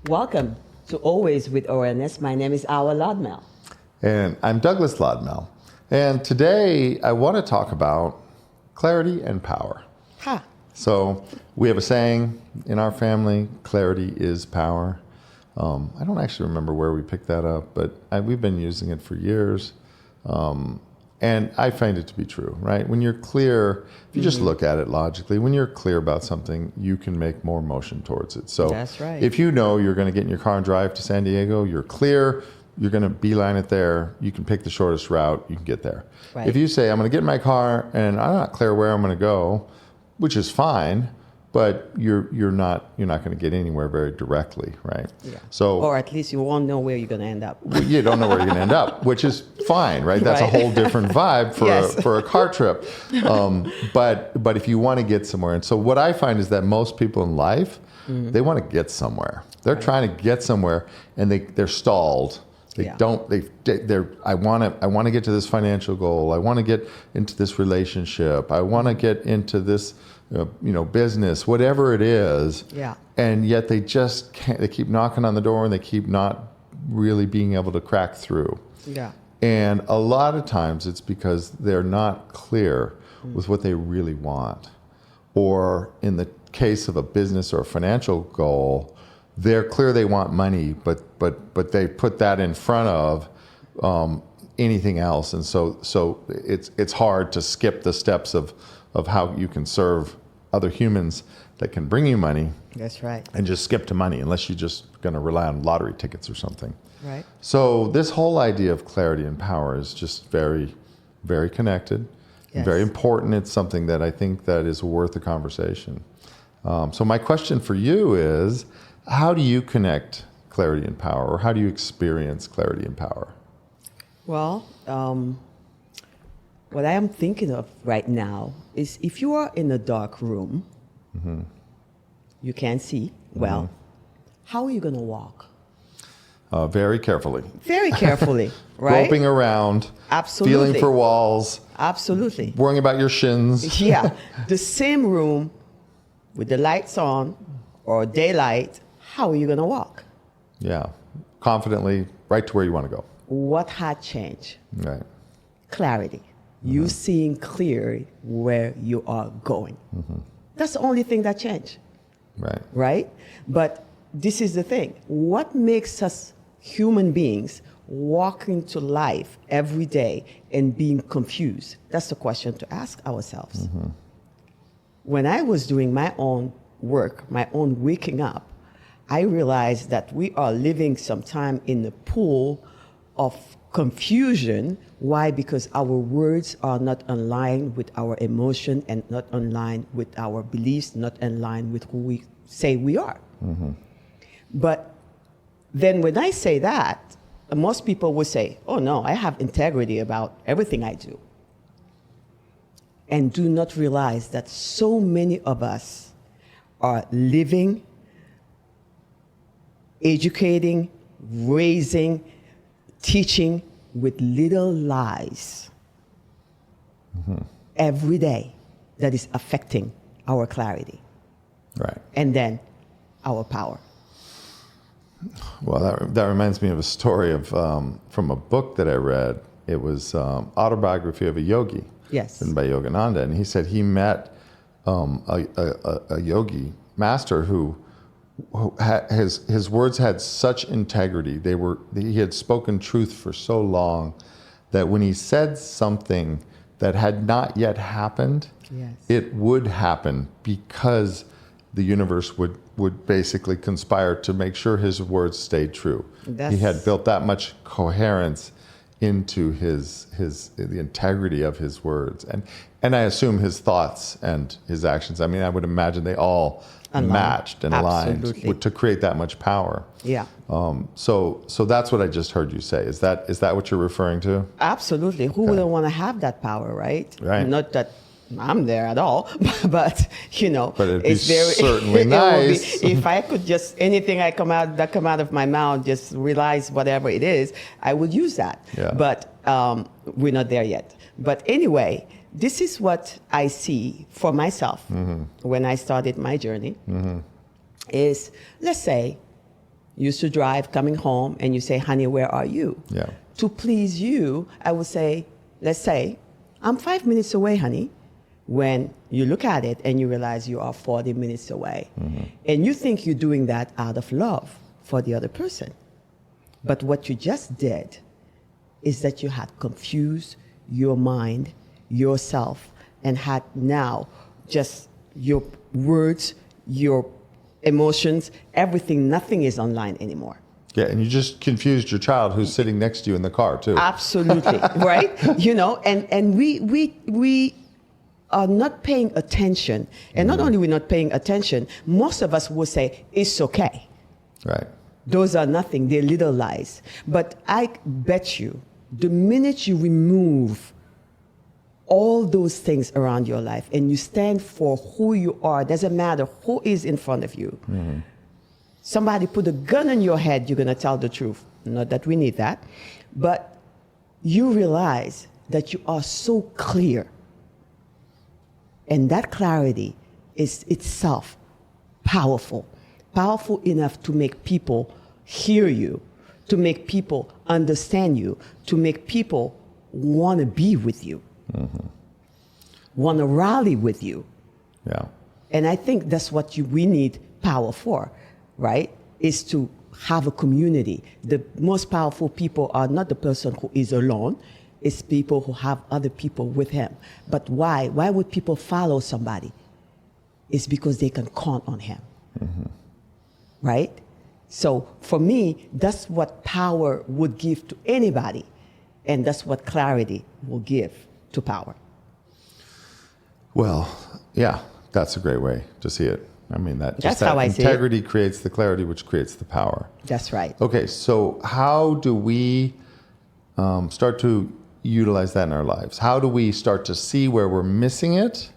Welcome to Always with Awareness. My name is Awa Lodmel. And I'm Douglas Lodmel. And today I want to talk about clarity and power. Ha! So we have a saying in our family, clarity is power. I don't actually remember where we picked that up, but we've been using it for years. And I find it to be true, right? When you're clear, if you just look at it logically, when you're clear about something, you can make more motion towards it. So That's right. if you know you're going to get in your car and drive to San Diego, you're clear, you're going to beeline it there, you can pick the shortest route, you can get there. Right. If you say, I'm going to get in my car and I'm not clear where I'm going to go, which is fine, but you're not going to get anywhere very directly, right? Yeah. So, Or at least you won't know where you're going to end up. you don't know where you're going to end up, which is fine, right? That's Right. a whole different vibe for Yes. for a car trip. But if you want to get somewhere, and so what I find is that most people in life, they want to get somewhere. They're trying to get somewhere, and they're stalled. They don't. They're. I want to get to this financial goal. I want to get into this relationship. I want to get into this, business, whatever it is. Yeah. And yet they just can't. They keep knocking on the door, and they keep not really being able to crack through. Yeah. And a lot of times it's because they're not clear with what they really want, or in the case of a business or a financial goal, they're clear they want money, but they put that in front of anything else, and so it's hard to skip the steps of how you can serve other humans that can bring you money. That's right. And just skip to money unless you're just going to rely on lottery tickets or something. Right. So this whole idea of clarity and power is just very, very connected, and very important. It's something that I think that is worth a conversation. So my question for you is, how do you connect clarity and power, or how do you experience clarity and power? Well, what I am thinking of right now is if you are in a dark room, you can't see well, how are you going to walk? Very carefully. Very carefully, right? Groping around, Absolutely. feeling for walls, Absolutely. worrying about your shins. Yeah. The same room with the lights on or daylight, how are you going to walk? Yeah, confidently, right to where you want to go. What had changed? Right. Clarity. You seeing clearly where you are going. That's the only thing that changed, Right. right? But this is the thing. What makes us human beings walk into life every day and being confused? That's the question to ask ourselves. When I was doing my own work, my own waking up, I realized that we are living sometime in the pool of confusion. Why? Because our words are not aligned with our emotion and not aligned with our beliefs, not aligned with who we say we are. But then when I say that, most people would say, oh no, I have integrity about everything I do. And do not realize that so many of us are living, educating, raising, teaching with little lies every day that is affecting our clarity Right. and then our power. Well, that reminds me of a story of from a book that I read. It was autobiography of a yogi, Yes. written by Yogananda, and he said he met a yogi master who his words had such integrity. He had spoken truth for so long that when he said something that had not yet happened, Yes. it would happen because the universe would basically conspire to make sure his words stayed true. He had built that much coherence into the integrity of his words, and I assume his thoughts and his actions. I mean, I would imagine they all matched and aligned to create that much power. Yeah. So that's what I just heard you say. Is that what you're referring to? Absolutely. Who wouldn't want to have that power, right? Right. Not that I'm there at all, but But it'd be it's very certainly it would nice. be, if I could just anything that come out of my mouth, just realize whatever it is, I would use that. Yeah. But we're not there yet. But anyway, this is what I see for myself when I started my journey. Is let's say used to drive coming home and you say, honey, where are you? Yeah. To please you, I would say, let's say, I'm 5 minutes away, honey. When you look at it and you realize you are 40 minutes away. And you think you're doing that out of love for the other person. But what you just did is that you had confused your mind, yourself, and had now just your words, your emotions, everything, nothing is online anymore. Yeah, and you just confused your child who's sitting next to you in the car too. Absolutely, right? You know, and we are not paying attention. And not only we're not paying attention, most of us will say, it's okay. Right. Those are nothing, they're little lies. But I bet you, the minute you remove all those things around your life and you stand for who you are, doesn't matter who is in front of you. Somebody put a gun in your head, you're going to tell the truth. Not that we need that. But you realize that you are so clear. And that clarity is itself powerful. Powerful enough to make people hear you, to make people understand you, to make people want to be with you, want to rally with you. Yeah. And I think that's what we need power for, right? Is to have a community. The most powerful people are not the person who is alone. It's people who have other people with him. But why? Why would people follow somebody? It's because they can count on him. Right? So for me, that's what power would give to anybody. And that's what clarity will give to power. Well, yeah, that's a great way to see it. I mean, That's how I see it. integrity creates the clarity, which creates the power. That's right. Okay, so how do we start to utilize that in our lives? How do we start to see where we're missing it?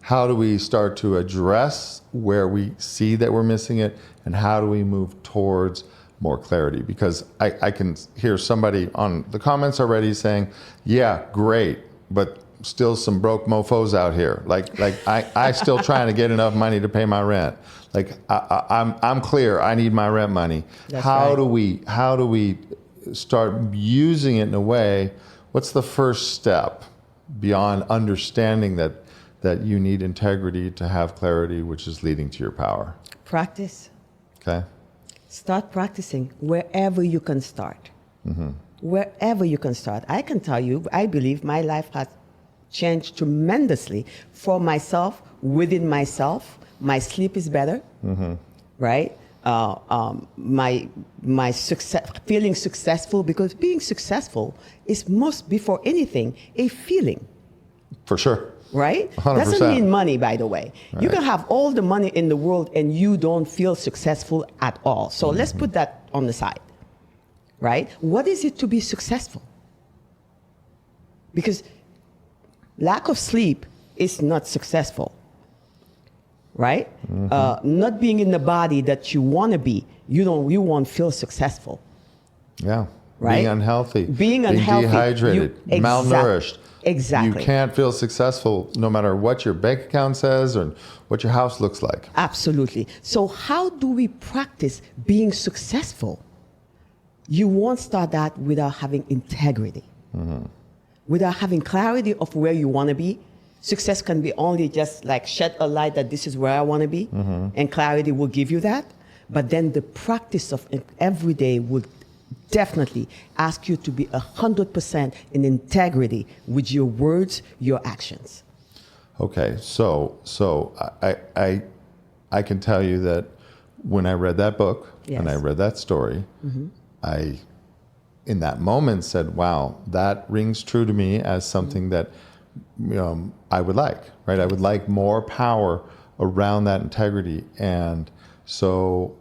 How do we start to address where we see that we're missing it? And how do we move towards more clarity? Because I can hear somebody on the comments already saying, yeah, great, but still some broke mofos out here. Like I still trying to get enough money to pay my rent. Like I'm clear, I need my rent money. That's how right. how do we start using it in a way? What's the first step beyond understanding that you need integrity to have clarity, which is leading to your power? Practice. Okay. Start practicing wherever you can start. Wherever you can start. I can tell you, I believe my life has changed tremendously for myself, within myself. My sleep is better, right? My success, feeling successful, because being successful is most before anything a feeling. For sure. Right? 100%. Doesn't mean money, by the way. Right. You can have all the money in the world and you don't feel successful at all. So let's put that on the side. Right? What is it to be successful? Because lack of sleep is not successful. Right? Not being in the body that you want to be, you won't feel successful. Yeah. Right? Being unhealthy. Being unhealthy. Dehydrated. Malnourished. Exactly. You can't feel successful no matter what your bank account says or what your house looks like. Absolutely. So how do we practice being successful? You won't start that without having integrity. Without having clarity of where you want to be. Success can be only just like shed a light that this is where I want to be, and clarity will give you that. But then the practice of every day would definitely ask you to be 100% in integrity with your words, your actions. Okay, so I can tell you that when I read that book and I read that story, I in that moment said, "Wow, that rings true to me as something that I would like, right? I would like more power around that integrity." And so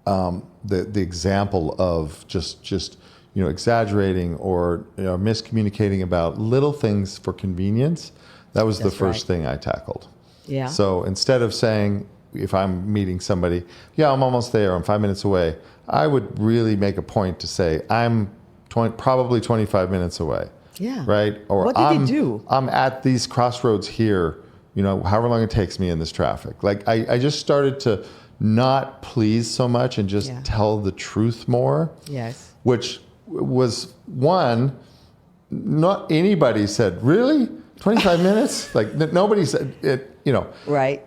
the example of just exaggerating or miscommunicating about little things for convenience, that was the first thing I tackled. Yeah. So instead of saying, if I'm meeting somebody, yeah, I'm almost there, I'm 5 minutes away, I would really make a point to say, I'm probably 25 minutes away. Yeah. Right? Or what did they do? I'm at these crossroads here, however long it takes me in this traffic. Like I just started not please so much and just Yeah. tell the truth more. Yes. Which was one, not anybody said, really? 25 minutes? Like nobody said it, Right.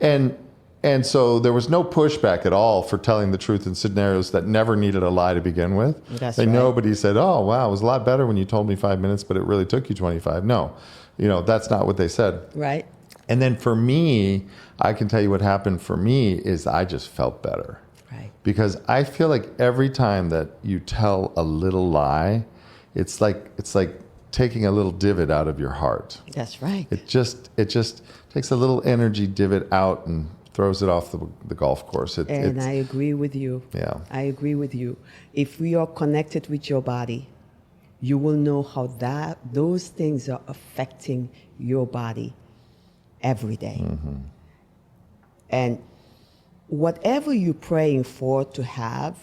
And so there was no pushback at all for telling the truth in scenarios that never needed a lie to begin with. That's Like right. nobody said, oh, wow, it was a lot better when you told me 5 minutes, but it really took you 25. No, that's not what they said. Right. And then for me, I can tell you what happened for me is I just felt better. Right. Because I feel like every time that you tell a little lie, it's like taking a little divot out of your heart. That's right. It just takes a little energy divot out and throws it off the golf course. And I agree with you. Yeah. I agree with you. If we are connected with your body, you will know how those things are affecting your body every day. Mm-hmm. And whatever you're praying for to have,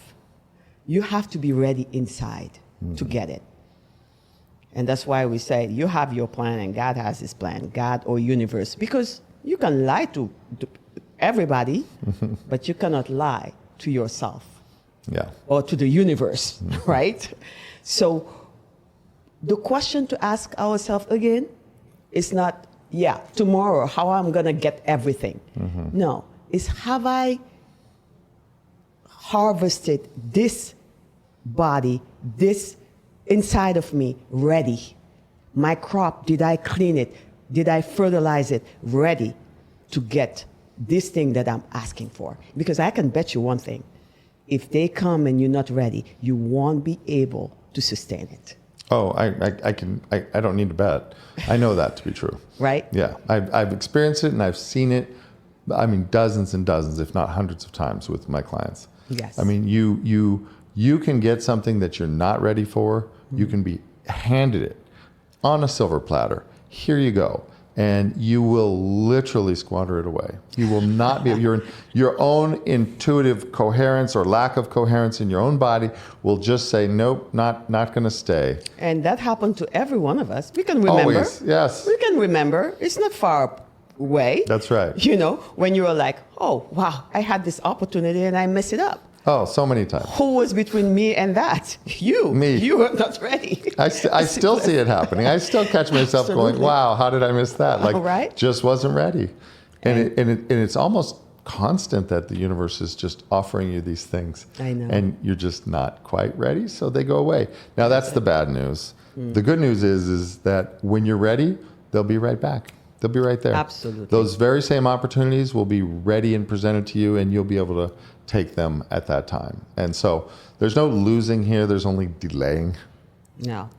you have to be ready inside to get it. And that's why we say you have your plan and God has his plan, God or universe. Because you can lie to everybody, but you cannot lie to yourself. Yeah. Or to the universe, right? So the question to ask ourselves again is not, tomorrow, how I'm going to get everything. No, it's have I harvested this body, this inside of me ready? My crop, did I clean it? Did I fertilize it ready to get this thing that I'm asking for? Because I can bet you one thing. If they come and you're not ready, you won't be able to sustain it. Oh, I don't need to bet. I know that to be true. Right? Yeah. I've experienced it and I've seen it, I mean, dozens and dozens, if not hundreds of times with my clients. Yes. I mean, you can get something that you're not ready for. You can be handed it on a silver platter. Here you go. And you will literally squander it away. You will not be, your own intuitive coherence or lack of coherence in your own body will just say, nope, not going to stay. And that happened to every one of us. We can remember. Always, yes. We can remember. It's not far away. That's right. When you were like, oh, wow, I had this opportunity and I messed it up. Oh, so many times. Who was between me and that? You. Me. You were not ready. I still see it happening. I still catch myself Absolutely. going, wow, how did I miss that? Like, Right. just wasn't ready. And it's almost constant that the universe is just offering you these things. I know. And you're just not quite ready, so they go away. Now, that's the bad news. The good news is that when you're ready, they'll be right back. They'll be right there. Absolutely. Those very same opportunities will be ready and presented to you, and you'll be able to take them at that time. And so there's no losing here. There's only delaying. No.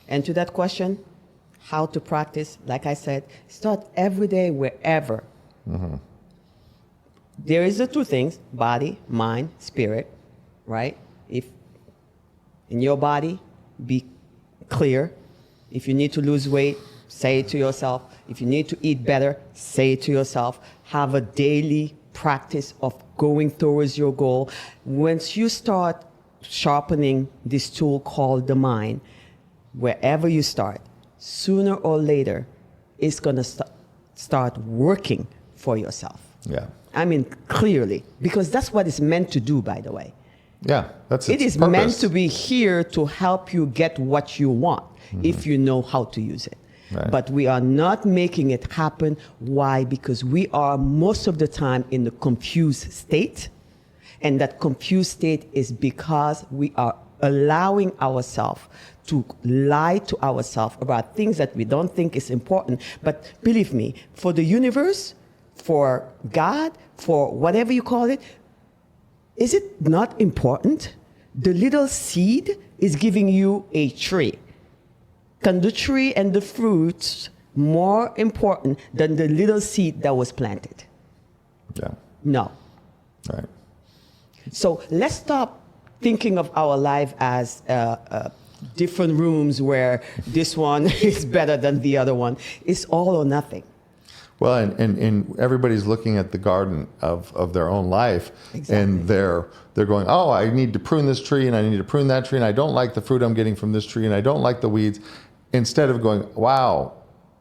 And to that question, how to practice, like I said, start every day wherever. There is the two things, body, mind, spirit, right? If in your body, be clear. If you need to lose weight, say it to yourself. If you need to eat better, say it to yourself. Have a daily practice of going towards your goal. Once you start sharpening this tool called the mind, wherever you start, sooner or later, it's going to start working for yourself. yeah. I mean, clearly, because that's what it's meant to do, by the way. Yeah, that's It its is meant purpose. to be here to help you get what you want if you know how to use it. Right. But we are not making it happen. Why? Because we are most of the time in the confused state. And that confused state is because we are allowing ourselves to lie to ourselves about things that we don't think is important. But believe me, for the universe, for God, for whatever you call it, is it not important? The little seed is giving you a tree. Can the tree and the fruits more important than the little seed that was planted? Yeah, No. right. So let's stop thinking of our life as different rooms where this one is better than the other one. It's all or nothing. Well, and everybody's looking at the garden of their own life, Exactly. and they're going, oh, I need to prune this tree, and I need to prune that tree, and I don't like the fruit I'm getting from this tree, and I don't like the weeds. Instead of going, wow,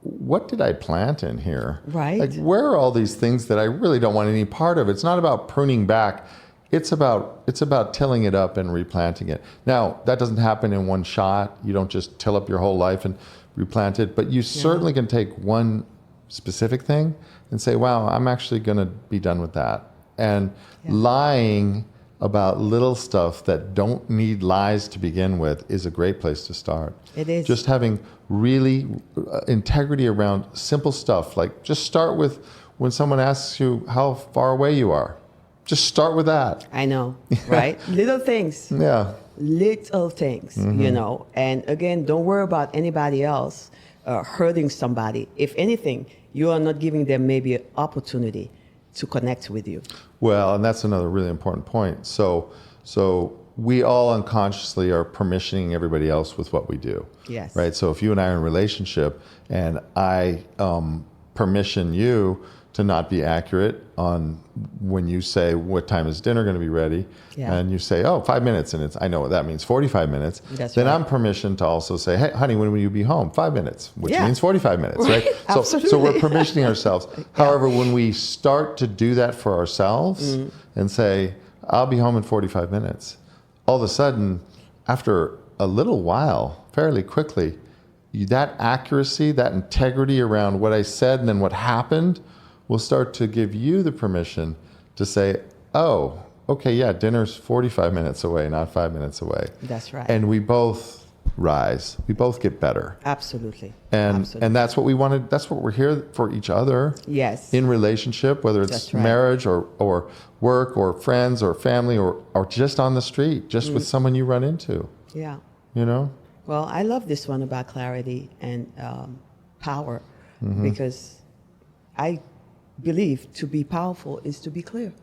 what did I plant in here? Right. Like, where are all these things that I really don't want any part of? It's not about pruning back. It's about tilling it up and replanting it. Now, that doesn't happen in one shot. You don't just till up your whole life and replant it, but you certainly can take one specific thing and say, wow, I'm actually going to be done with that. And lying about little stuff that don't need lies to begin with is a great place to start. It is. Just having really integrity around simple stuff. Like, just start with when someone asks you how far away you are. Just start with that. I know, right? Little things. Yeah. Little things, you know. And again, don't worry about anybody else hurting somebody. If anything, you are not giving them maybe an opportunity to connect with you. Well, and that's another really important point. So we all unconsciously are permissioning everybody else with what we do. Yes. Right. So if you and I are in a relationship and I permission you to not be accurate on when you say, what time is dinner going to be ready? Yeah. And you say, oh, 5 minutes. And I know what that means, 45 minutes. That's then right. I'm permissioned to also say, hey, honey, when will you be home? 5 minutes, which means 45 minutes, right? Absolutely. So we're permissioning ourselves. However, when we start to do that for ourselves and say, I'll be home in 45 minutes, all of a sudden, after a little while, fairly quickly, that accuracy, that integrity around what I said and then what happened will start to give you the permission to say, oh, okay, yeah, dinner's 45 minutes away, not 5 minutes away. That's right. And we both rise. We both get better. Absolutely. And Absolutely. and that's what we wanted. That's what we're here for each other. Yes. In relationship, whether it's That's right. marriage or work or friends or family or just on the street, just with someone you run into. Yeah. You know? Well, I love this one about clarity and power because I believe to be powerful is to be clear.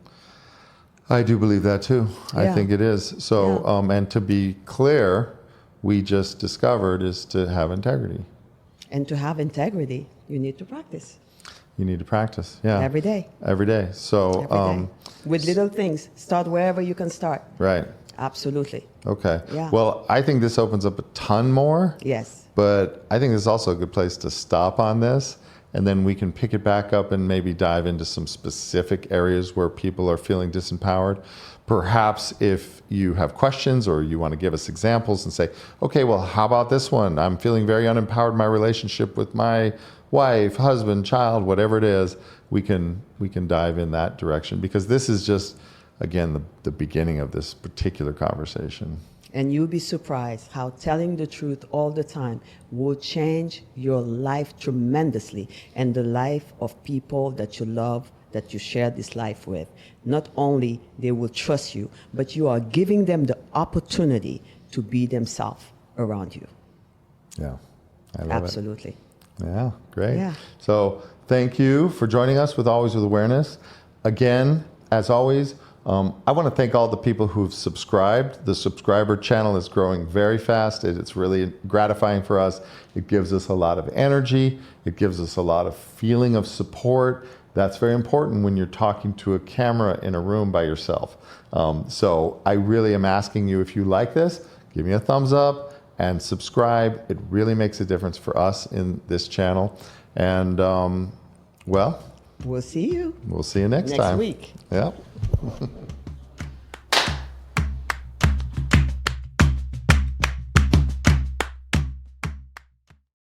I do believe that too. I Yeah. think it is. So, and to be clear, we just discovered is to have integrity. And to have integrity, you need to practice You need to practice. Yeah. every day. Every day. So, Every day. With little things. Start wherever you can start. right. Absolutely. Okay. Yeah. Well, I think this opens up a ton more, Yes. but I think this is also a good place to stop on this. And then we can pick it back up and maybe dive into some specific areas where people are feeling disempowered. Perhaps if you have questions or you want to give us examples and say, okay, well, how about this one? I'm feeling very unempowered in my relationship with my wife, husband, child, whatever it is, we can dive in that direction, because this is just, again, the beginning of this particular conversation. And you'll be surprised how telling the truth all the time will change your life tremendously and the life of people that you love, that you share this life with. Not only they will trust you, but you are giving them the opportunity to be themselves around you. Yeah, I love Absolutely. it. Yeah, great. Yeah. So thank you for joining us with Always With Awareness. Again, as always, I want to thank all the people who've subscribed. The subscriber channel is growing very fast. It's really gratifying for us. It gives us a lot of energy. It gives us a lot of feeling of support. That's very important when you're talking to a camera in a room by yourself. So I really am asking you, if you like this, give me a thumbs up and subscribe. It really makes a difference for us in this channel. And well, We'll see you we'll see you next time. week. Yeah.